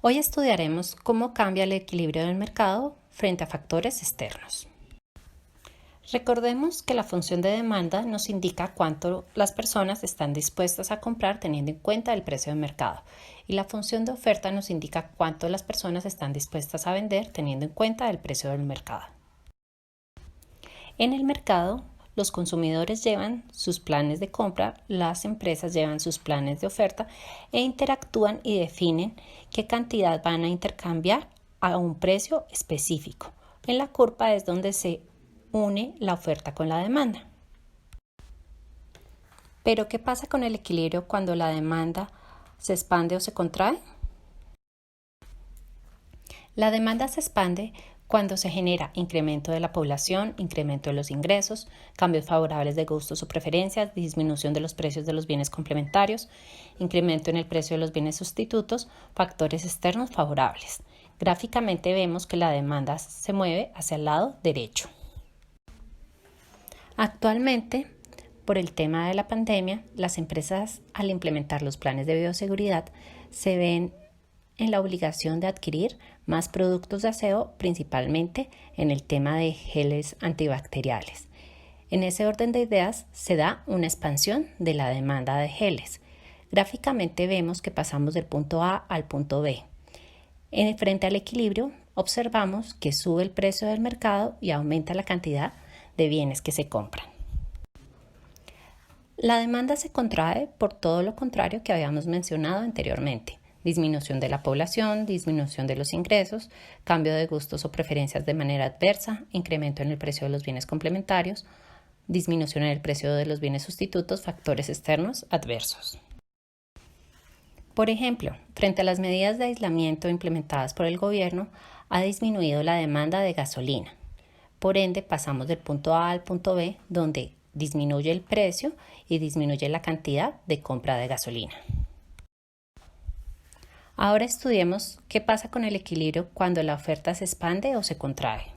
Hoy estudiaremos cómo cambia el equilibrio del mercado frente a factores externos. Recordemos que la función de demanda nos indica cuánto las personas están dispuestas a comprar teniendo en cuenta el precio de mercado, y la función de oferta nos indica cuánto las personas están dispuestas a vender teniendo en cuenta el precio del mercado. En el mercado, los consumidores llevan sus planes de compra, las empresas llevan sus planes de oferta e interactúan y definen qué cantidad van a intercambiar a un precio específico. En la curva es donde se une la oferta con la demanda. Pero, ¿qué pasa con el equilibrio cuando la demanda se expande o se contrae? La demanda se expande cuando se genera incremento de la población, incremento de los ingresos, cambios favorables de gustos o preferencias, disminución de los precios de los bienes complementarios, incremento en el precio de los bienes sustitutos, factores externos favorables. Gráficamente vemos que la demanda se mueve hacia el lado derecho. Actualmente, por el tema de la pandemia, las empresas, al implementar los planes de bioseguridad, se ven en la obligación de adquirir más productos de aseo, principalmente en el tema de geles antibacteriales. En ese orden de ideas se da una expansión de la demanda de geles. Gráficamente vemos que pasamos del punto A al punto B. Frente al equilibrio, observamos que sube el precio del mercado y aumenta la cantidad de bienes que se compran. La demanda se contrae por todo lo contrario que habíamos mencionado anteriormente: disminución de la población, disminución de los ingresos, cambio de gustos o preferencias de manera adversa, incremento en el precio de los bienes complementarios, disminución en el precio de los bienes sustitutos, factores externos adversos. Por ejemplo, frente a las medidas de aislamiento implementadas por el gobierno, ha disminuido la demanda de gasolina. Por ende, pasamos del punto A al punto B, donde disminuye el precio y disminuye la cantidad de compra de gasolina. Ahora estudiemos qué pasa con el equilibrio cuando la oferta se expande o se contrae.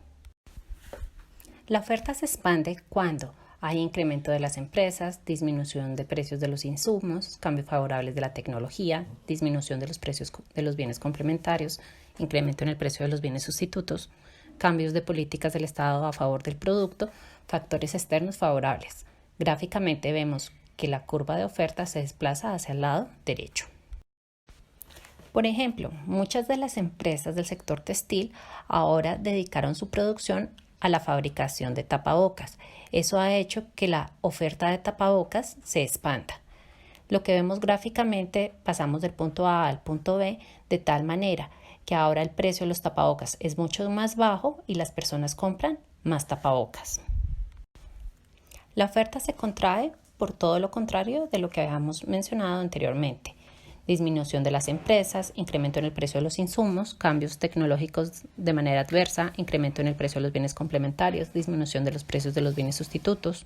La oferta se expande cuando hay incremento de las empresas, disminución de precios de los insumos, cambios favorables de la tecnología, disminución de los precios de los bienes complementarios, incremento en el precio de los bienes sustitutos, cambios de políticas del Estado a favor del producto, factores externos favorables. Gráficamente vemos que la curva de oferta se desplaza hacia el lado derecho. Por ejemplo, muchas de las empresas del sector textil ahora dedicaron su producción a la fabricación de tapabocas. Eso ha hecho que la oferta de tapabocas se expanda. Lo que vemos gráficamente, pasamos del punto A al punto B de tal manera que ahora el precio de los tapabocas es mucho más bajo y las personas compran más tapabocas. La oferta se contrae por todo lo contrario de lo que habíamos mencionado anteriormente: disminución de las empresas, incremento en el precio de los insumos, cambios tecnológicos de manera adversa, incremento en el precio de los bienes complementarios, disminución de los precios de los bienes sustitutos,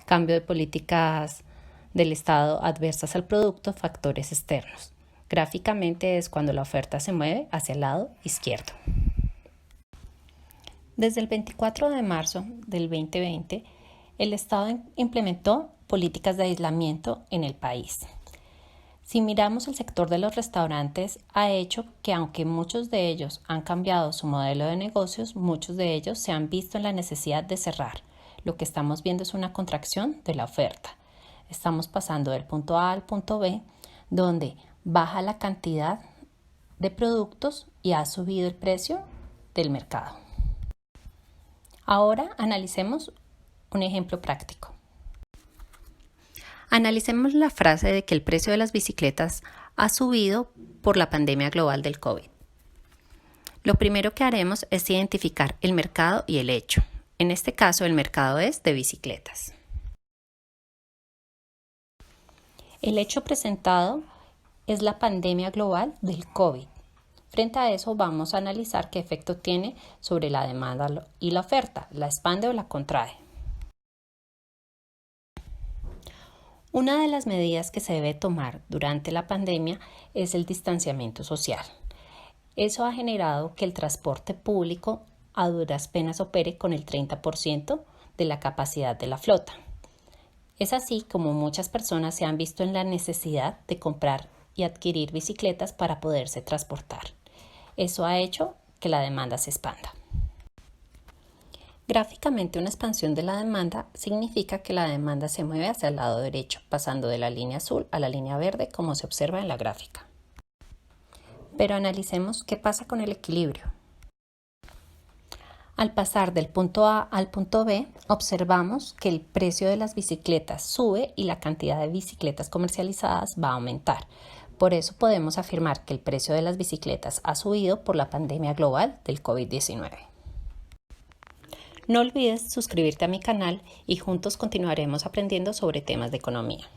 cambio de políticas del Estado adversas al producto, factores externos. Gráficamente es cuando la oferta se mueve hacia el lado izquierdo. Desde el 24 de marzo del 2020, el Estado implementó políticas de aislamiento en el país. Si miramos el sector de los restaurantes, ha hecho que, aunque muchos de ellos han cambiado su modelo de negocios, muchos de ellos se han visto en la necesidad de cerrar. Lo que estamos viendo es una contracción de la oferta. Estamos pasando del punto A al punto B, donde baja la cantidad de productos y ha subido el precio del mercado. Ahora analicemos un ejemplo práctico. Analicemos la frase de que el precio de las bicicletas ha subido por la pandemia global del COVID. Lo primero que haremos es identificar el mercado y el hecho. En este caso, el mercado es de bicicletas. El hecho presentado es la pandemia global del COVID. Frente a eso, vamos a analizar qué efecto tiene sobre la demanda y la oferta, la expande o la contrae. Una de las medidas que se debe tomar durante la pandemia es el distanciamiento social. Eso ha generado que el transporte público a duras penas opere con el 30% de la capacidad de la flota. Es así como muchas personas se han visto en la necesidad de comprar y adquirir bicicletas para poderse transportar. Eso ha hecho que la demanda se expanda. Gráficamente, una expansión de la demanda significa que la demanda se mueve hacia el lado derecho, pasando de la línea azul a la línea verde, como se observa en la gráfica. Pero analicemos qué pasa con el equilibrio. Al pasar del punto A al punto B, observamos que el precio de las bicicletas sube y la cantidad de bicicletas comercializadas va a aumentar. Por eso podemos afirmar que el precio de las bicicletas ha subido por la pandemia global del COVID-19. No olvides suscribirte a mi canal y juntos continuaremos aprendiendo sobre temas de economía.